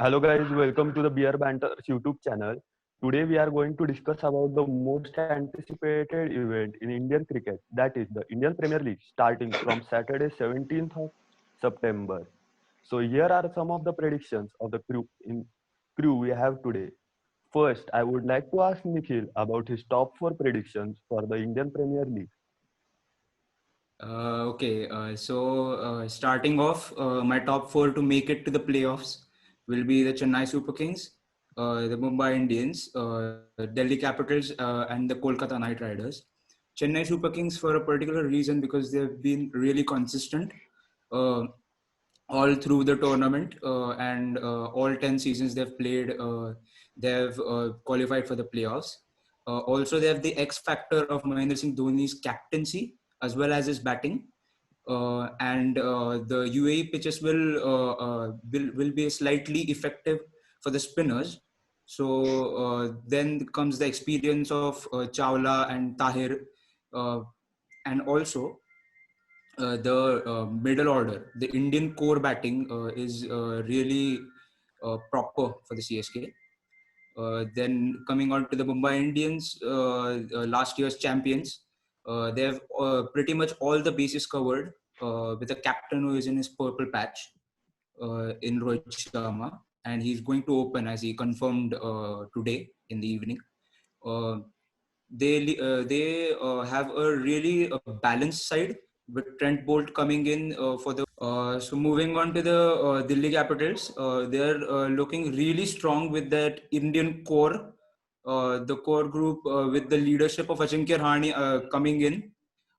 Hello guys, welcome to the Beer Banter YouTube channel. Today we are going to discuss about the most anticipated event in Indian cricket, that is the Indian Premier League, starting from Saturday 17th of September. So here are some of the predictions of the crew we have today. First, I would like to ask Nikhil about his top four predictions for the Indian Premier League. Okay, starting off, my top four to make it to the playoffs will be the Chennai Super Kings, the Mumbai Indians, Delhi Capitals, and the Kolkata Knight Riders. Chennai Super Kings for a particular reason because they've been really consistent uh, all through the tournament and all 10 seasons they've played, they've qualified for the playoffs. Also, they have the X factor of Mahendra Singh Dhoni's captaincy as well as his batting and the UAE pitches will be slightly effective for the spinners. So then comes the experience of Chawla and Tahir, uh, and also the middle order. The Indian core batting is really proper for the CSK. Then coming on to the Mumbai Indians, last year's champions, they have pretty much all the bases covered with a captain who is in his purple patch in Rohit Sharma, and he's going to open as he confirmed today in the evening. Uh, they have a really balanced side with Trent Bolt coming in for the. So moving on to the Delhi Capitals, they're looking really strong with that Indian core, the core group with the leadership of Ajinkya Rahane coming in.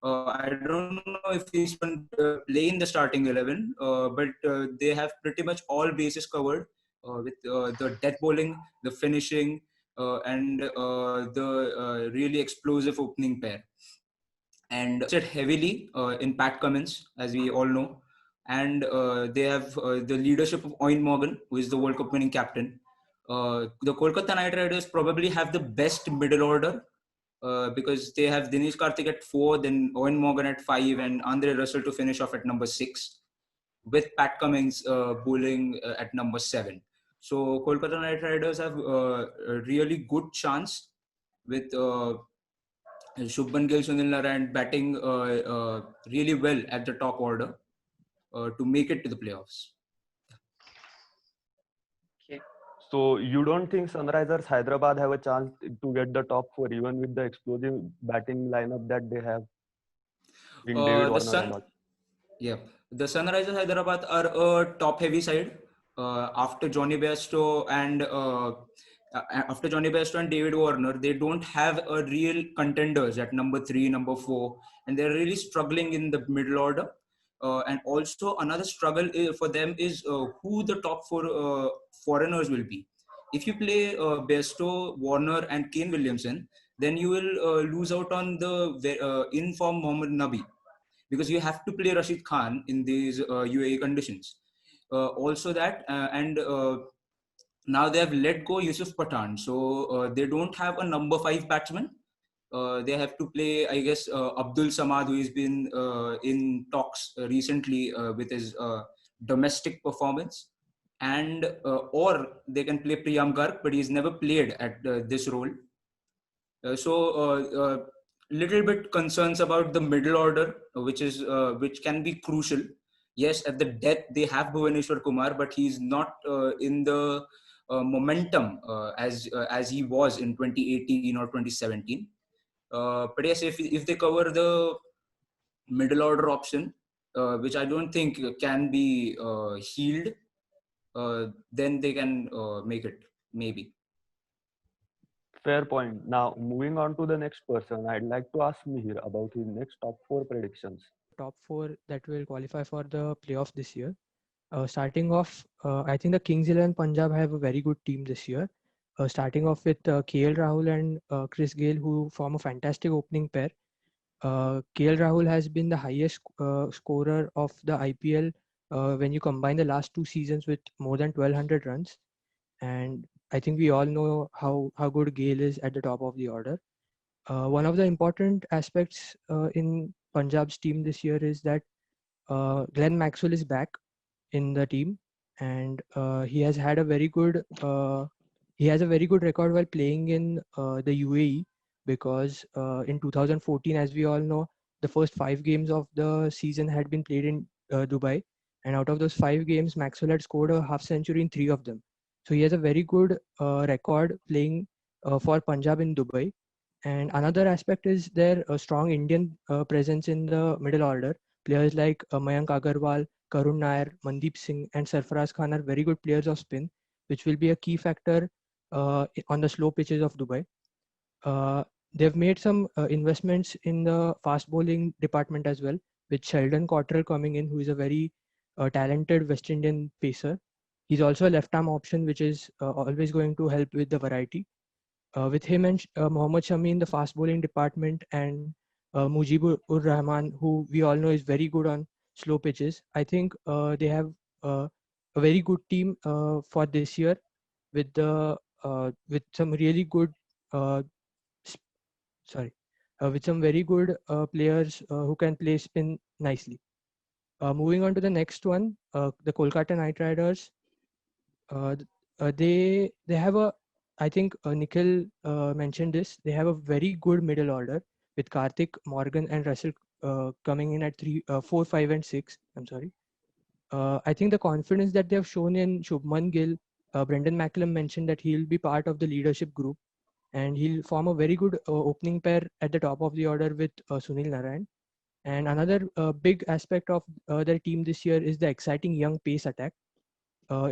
I don't know if he's going to play in the starting 11, but they have pretty much all bases covered with the death bowling, the finishing, and the really explosive opening pair. And invested heavily in Pat Cummins, as we all know. And they have the leadership of Owen Morgan, who is the World Cup winning captain. The Kolkata Knight Riders probably have the best middle order because they have Dinesh Karthik at 4, then Owen Morgan at 5, and Andre Russell to finish off at number 6, with Pat Cummins bowling at number 7. So Kolkata Knight Riders have a really good chance with Shubman Gill, Sunil Narine batting really well at the top order to make it to the playoffs. Okay. So you don't think Sunrisers Hyderabad have a chance to get the top four even with the explosive batting lineup that they have in David The Warner Sun, and all? yeah, the Sunrisers Hyderabad are a top-heavy side after Johnny Bairstow and David Warner. They don't have a real contenders at number 3, number 4, and they're really struggling in the middle order. And also another struggle for them is who the top 4 foreigners will be. If you play Bairstow, Warner, and Kane Williamson, then you will lose out on the in-form Mohammad Nabi, because you have to play Rashid Khan in these UAE conditions. Also that, and now they have let go Yusuf Pathan, so they don't have a number 5 batsman. They have to play, I guess, Abdul Samad, who has been in talks recently with his domestic performance, and or they can play Priyam Garg, but he's never played at this role. So little bit concerns about the middle order, which can be crucial. Yes, at the death they have Bhuvaneshwar Kumar, but he's not in the momentum as he was in 2018 or 2017. But yes, if they cover the middle order option, which I don't think can be healed, then they can make it, maybe. Fair point. Now, moving on to the next person, I'd like to ask Mihir about his next top four predictions. Top four that will qualify for the playoff this year. Starting off, I think the Kings 11 Punjab have a very good team this year. Starting off with KL Rahul and Chris Gale, who form a fantastic opening pair. KL Rahul has been the highest scorer of the IPL when you combine the last 2 seasons with more than 1200 runs. And I think we all know how good Gale is at the top of the order. One of the important aspects in Punjab's team this year is that Glenn Maxwell is back in the team, and he has had a very good record while playing in the UAE, because in 2014, as we all know, the first 5 games of the season had been played in Dubai, and out of those 5 games, Maxwell had scored a half century in 3 of them. So he has a very good record playing for Punjab in Dubai. And another aspect is their strong Indian presence in the middle order. Players like Mayank Agarwal, Karun Nair, Mandeep Singh, and Sarfaraz Khan are very good players of spin, which will be a key factor on the slow pitches of Dubai. Uh, they've made some investments in the fast bowling department as well, with Sheldon Cottrell coming in, who is a very talented West Indian pacer. He's also a left arm option, which is always going to help with the variety. With him and Mohammad Shami in the fast bowling department, and Mujibur Ur Rahman, who we all know is very good on slow pitches, I think they have a very good team for this year, with some really good uh, s- sorry with some very good players who can play spin nicely. Moving on to the next one, the Kolkata Knight Riders. They have a, I think Nikhil mentioned this. They have a very good middle order with Karthik, Morgan, and Russell coming in at 4, 5, and 6. I'm sorry. I think the confidence that they have shown in Shubman Gill, Brendan McCallum mentioned that he'll be part of the leadership group, and he'll form a very good opening pair at the top of the order with Sunil Narayan. And another big aspect of their team this year is the exciting young pace attack,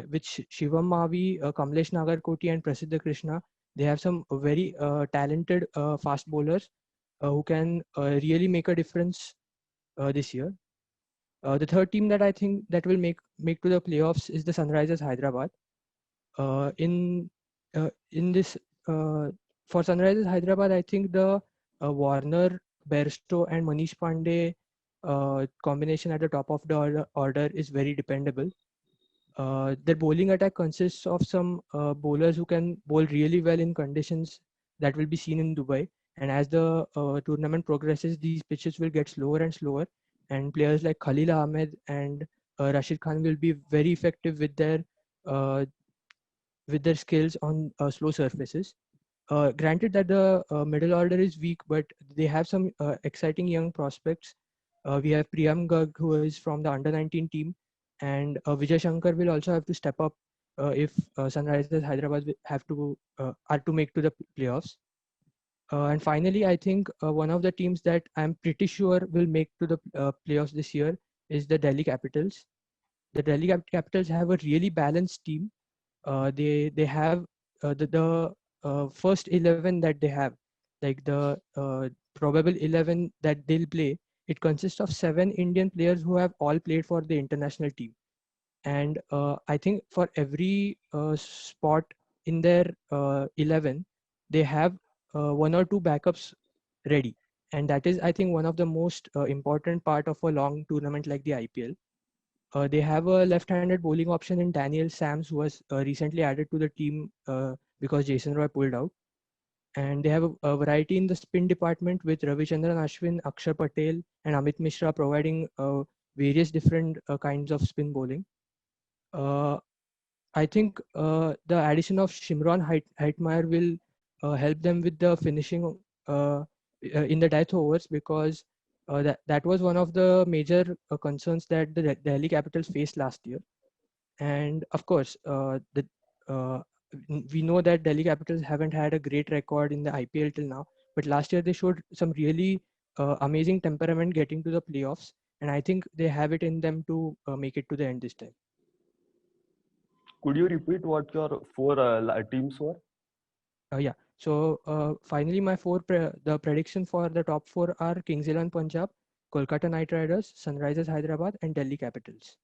which Shivam Mavi, Kamlesh Nagarkoti, and Prasiddha Krishna. They have some very talented fast bowlers who can really make a difference this year. The third team that I think that will make to the playoffs is the Sunrisers Hyderabad. Uh, in in this For Sunrisers Hyderabad, I think the Warner, Bairstow, and Manish Pandey combination at the top of the order is very dependable. Their bowling attack consists of some bowlers who can bowl really well in conditions that will be seen in Dubai. And as the tournament progresses, these pitches will get slower and slower. And players like Khalil Ahmed and Rashid Khan will be very effective uh, with their skills on slow surfaces. Granted that the middle order is weak, but they have some exciting young prospects. We have Priyam Garg, who is from the under 19 team, and Vijay Shankar will also have to step up if Sunrisers Hyderabad are to make to the playoffs. And finally, I think one of the teams that I'm pretty sure will make to the playoffs this year is the Delhi Capitals. The Delhi Capitals have a really balanced team. They have the first 11 that they have, like the probable 11 that they'll play. It consists of 7 Indian players who have all played for the international team, and I think for every spot in their 11, they have 1 or 2 backups ready, and that is, I think, one of the most important part of a long tournament like the IPL. They have a left-handed bowling option in Daniel Sams, who was recently added to the team because Jason Roy pulled out. And they have a variety in the spin department with Ravichandran Ashwin, Akshar Patel, and Amit Mishra providing various different kinds of spin bowling. Uh, I think the addition of Shimron Heitmeyer will help them with the finishing in the death overs, because that was one of the major concerns that the Delhi Capitals faced last year. And of course, uh, we know that Delhi Capitals haven't had a great record in the IPL till now, but last year they showed some really amazing temperament getting to the playoffs, and I think they have it in them to make it to the end this time. Could you repeat what your four teams were? Yeah. So finally, the prediction for the top 4 are Kings 11 Punjab, Kolkata Knight Riders, Sunrisers Hyderabad, and Delhi Capitals.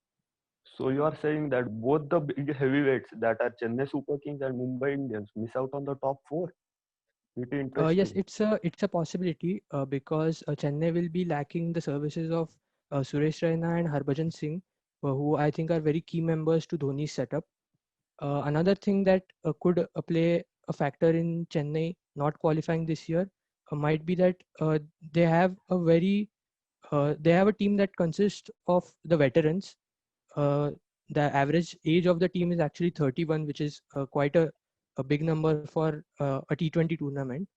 So you are saying that both the big heavyweights, that are Chennai Super Kings and Mumbai Indians, miss out on the top four? Pretty Yes, interesting. it's a possibility because Chennai will be lacking the services of Suresh Raina and Harbhajan Singh, who I think are very key members to Dhoni's setup. Another thing that could play a factor in Chennai not qualifying this year might be that they have a team that consists of the veterans. the average age of the team is actually 31, which is quite a big number for a T20 tournament.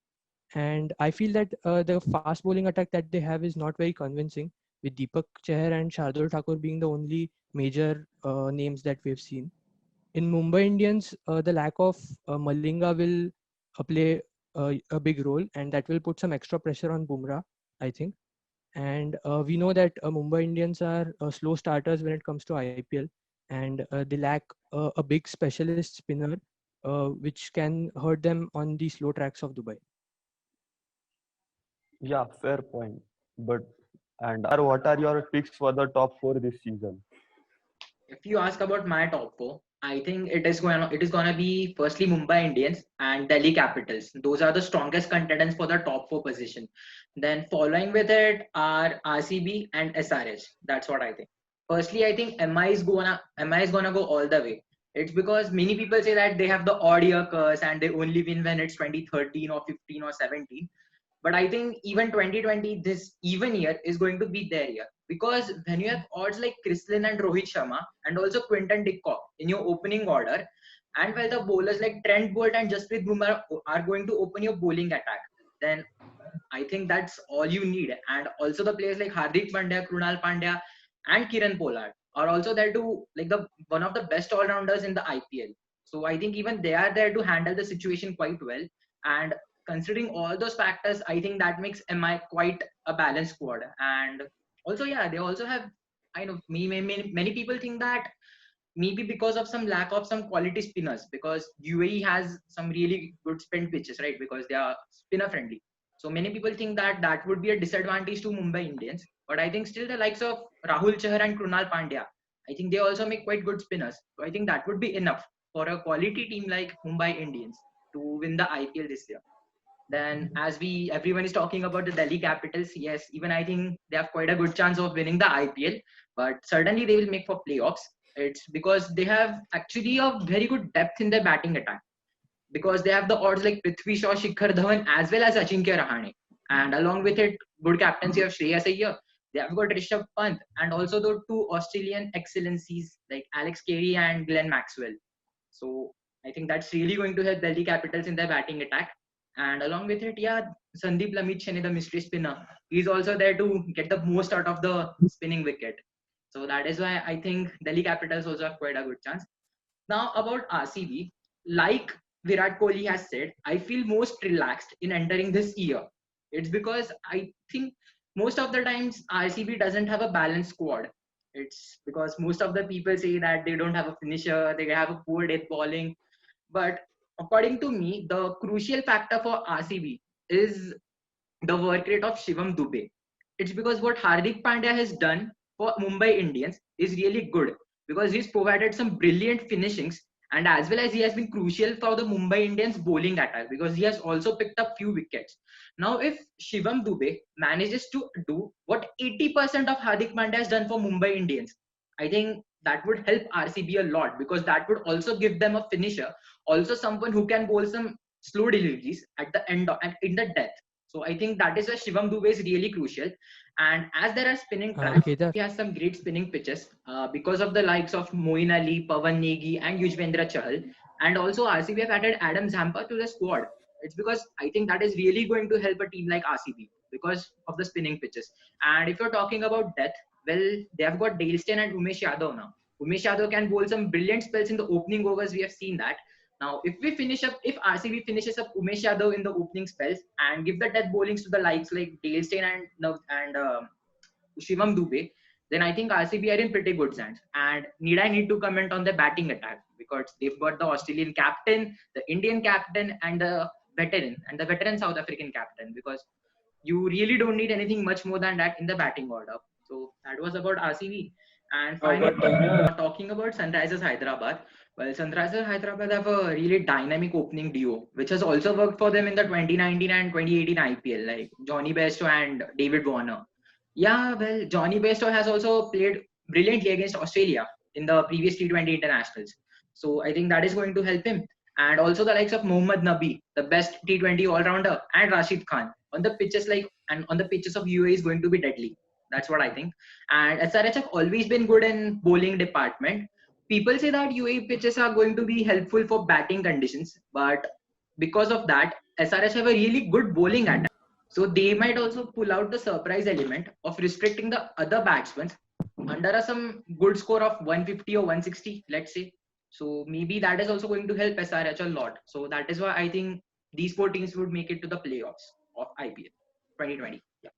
And I feel that the fast bowling attack that they have is not very convincing, with Deepak Chahar and Shardul Thakur being the only major names that we've seen. In Mumbai Indians, the lack of Malinga will play a big role, and that will put some extra pressure on Bumrah, I think. And we know that Mumbai Indians are slow starters when it comes to IPL, and they lack a big specialist spinner, which can hurt them on the slow tracks of Dubai. Yeah, fair point. But what are your picks for the top four this season? If you ask about my top four, I think it is gonna be firstly Mumbai Indians and Delhi Capitals. Those are the strongest contenders for the top four position. Then following with it are RCB and SRH. That's what I think. Firstly, I think MI is gonna go all the way. It's because many people say that they have the odd year curse and they only win when it's 2013 or 15 or 17. But I think even 2020, this even year is going to be their year. Because when you have odds like Chrislin and Rohit Sharma and also Quinton de Kock in your opening order, and while the bowlers like Trent Bolt and Jasprit Bumrah are going to open your bowling attack, then I think that's all you need. And also the players like Hardik Pandya, Krunal Pandya, and Kiran Pollard are also there to like the one of the best all-rounders in the IPL. So I think even they are there to handle the situation quite well. And considering all those factors, I think that makes MI quite a balanced squad. And also, yeah, they also have. I know many people think that maybe because of some lack of some quality spinners, because UAE has some really good spin pitches, right? Because they are spinner friendly. So many people think that that would be a disadvantage to Mumbai Indians. But I think still the likes of Rahul Chahar and Krunal Pandya, I think they also make quite good spinners. So I think that would be enough for a quality team like Mumbai Indians to win the IPL this year. Then, as everyone is talking about the Delhi Capitals, yes, even I think they have quite a good chance of winning the IPL, but certainly they will make for playoffs. It's because they have actually a very good depth in their batting attack. Because they have the odds like Prithvi Shaw, Shikhar Dhawan, as well as Ajinkya Rahane, and along with it, good captaincy of Shreyas Iyer. They have got Rishabh Pant, and also the two Australian excellencies like Alex Carey and Glenn Maxwell. So I think that's really going to help Delhi Capitals in their batting attack. And along with it, yeah, Sandeep Lamit the mystery spinner, he's also there to get the most out of the spinning wicket. So that is why I think Delhi Capitals also have quite a good chance. Now about RCB, like Virat Kohli has said, I feel most relaxed in entering this year. It's because I think most of the times RCB doesn't have a balanced squad. It's because most of the people say that they don't have a finisher, they have a poor death bowling. But according to me, the crucial factor for RCB is the work rate of Shivam Dube. It's because what Hardik Pandya has done for Mumbai Indians is really good, because he's provided some brilliant finishings, and as well as he has been crucial for the Mumbai Indians bowling attack because he has also picked up few wickets. Now, if Shivam Dube manages to do what 80% of Hardik Pandya has done for Mumbai Indians, I think that would help RCB a lot, because that would also give them a finisher, also someone who can bowl some slow deliveries at the end and in the death. So I think that is where Shivam Dube is really crucial. And as there are spinning tracks, Kedar. he has some great spinning pitches because of the likes of Moeen Ali, Pawan Negi, and Yuzvendra Chahal. And also RCB have added Adam Zampa to the squad. It's because I think that is really going to help a team like RCB because of the spinning pitches. And if you're talking about depth, well, they have got Dale Steyn and Umesh Yadav now. Umesh Yadav can bowl some brilliant spells in the opening overs. We have seen that. Now, if RCB finishes up Umesh Yadav in the opening spells and give the death bowlings to the likes like Dale Steyn and Shivam Dube, then I think RCB are in pretty good hands. And I need to comment on the batting attack, because they've got the Australian captain, the Indian captain, and the veteran South African captain, because you really don't need anything much more than that in the batting order. So that was about RCB. And finally, talking about Sunrisers Hyderabad. Well, Sunrisers Hyderabad have a really dynamic opening duo, which has also worked for them in the 2019 and 2018 IPL, like Johnny Bairstow and David Warner. Yeah, well, Johnny Bairstow has also played brilliantly against Australia in the previous T20 internationals. So I think that is going to help him. And also the likes of Mohammad Nabi, the best T20 all-rounder, and Rashid Khan on the pitches on the pitches of UAE is going to be deadly. That's what I think. And SRH have always been good in bowling department. people say that UAE pitches are going to be helpful for batting conditions, but because of that, SRH have a really good bowling attack. So they might also pull out the surprise element of restricting the other batsmen under some good score of 150 or 160, let's say. So maybe that is also going to help SRH a lot. So that is why I think these four teams would make it to the playoffs of IPL 2020. Yeah.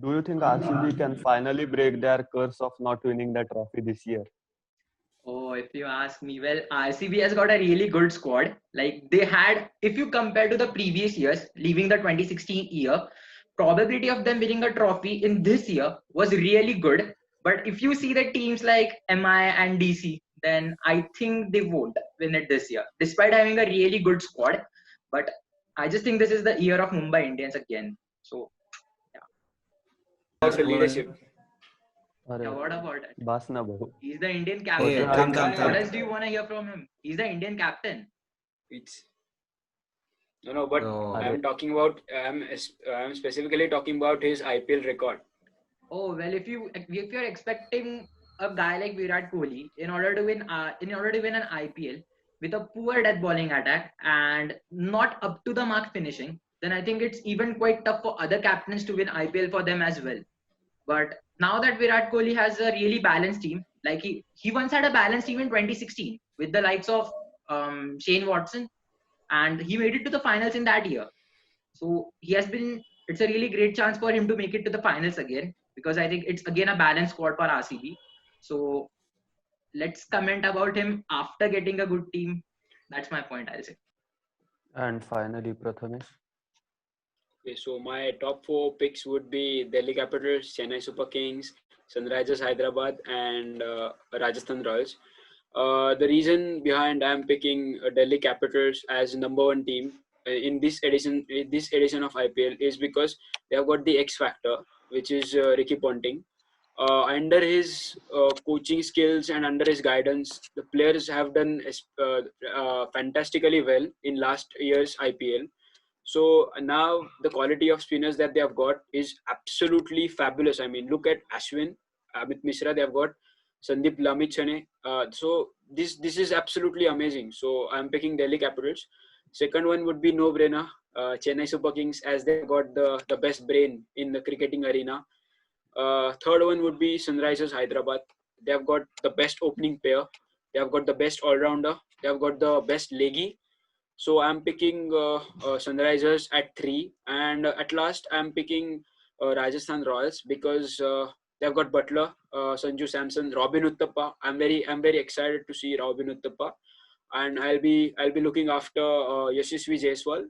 Do you think RCB can finally break their curse of not winning the trophy this year? Oh, if you ask me, well, RCB has got a really good squad. Like they had, if you compare to the previous years, leaving the 2016 year, probability of them winning a trophy in this year was really good. But if you see the teams like MI and DC, then I think they won't win it this year, despite having a really good squad. But I just think this is the year of Mumbai Indians again. So, About the leadership. अरे yeah, what about it? बस ना भाऊ. He's the Indian Hey, captain. come, What else do you want to hear from him? He's the Indian captain. It's no, but So- I'm talking about. I'm specifically talking about his IPL record. Oh well, if you're expecting a guy like Virat Kohli in order to win an IPL with a poor death bowling attack and not up to the mark finishing, then I think it's even quite tough for other captains to win IPL for them as well. But now that Virat Kohli has a really balanced team, like he once had a balanced team in 2016 with the likes of Shane Watson, and he made it to the finals in that year. So it's a really great chance for him to make it to the finals again, because I think it's again a balanced squad for RCB. So let's comment about him after getting a good team. That's my point, I'll say. And finally, Prathamesh. Okay, so my top 4 picks would be Delhi Capitals, Chennai Super Kings, Sunrisers Hyderabad, and Rajasthan Royals. The reason behind I'm picking Delhi Capitals as number 1 team in this edition of IPL is because they have got the X factor, which is Ricky Ponting. Under his coaching skills and under his guidance, the players have done fantastically well in last year's IPL. So now the quality of spinners that they have got is absolutely fabulous. I mean, look at Ashwin, Amit Mishra. They have got Sandeep Lamichhane. So this is absolutely amazing. So I'm picking Delhi Capitals. Second one would be no brainer, Chennai Super Kings, as they got the best brain in the cricketing arena. Third one would be Sunrisers Hyderabad. They have got the best opening pair. They have got the best all-rounder. They have got the best leggy. So I'm picking Sunrisers at 3, and at last I'm picking Rajasthan Royals because they've got Butler, Sanju Samson, Robin Uthappa. I'm very excited to see Robin Uthappa, and I'll be looking after Yashasvi Jaiswal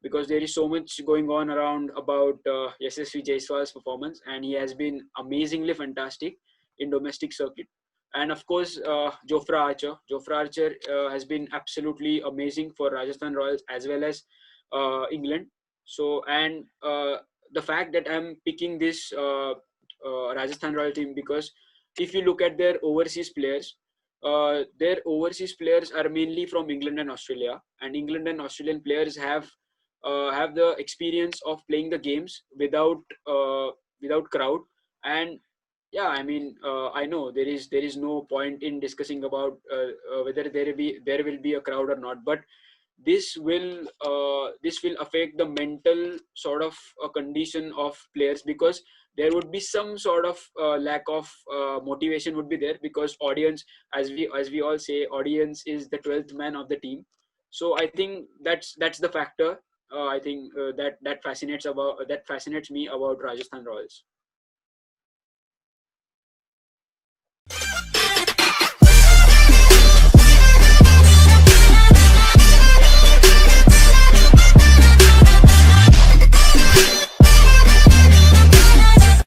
because there is so much going on around about Yashasvi Jaiswal's performance, and he has been amazingly fantastic in domestic circuit. And of course, Jofra Archer. Jofra Archer has been absolutely amazing for Rajasthan Royals as well as England. So, and the fact that I'm picking this Rajasthan Royal team because if you look at their overseas players are mainly from England and Australia, and England and Australian players have the experience of playing the games without crowd. And yeah, I mean, I know there is no point in discussing about whether there will be a crowd or not, but this will affect the mental sort of condition of players, because there would be some sort of lack of motivation would be there, because audience, as we all say, audience is the 12th man of the team. So I think that's the factor. I think that fascinates me about Rajasthan Royals.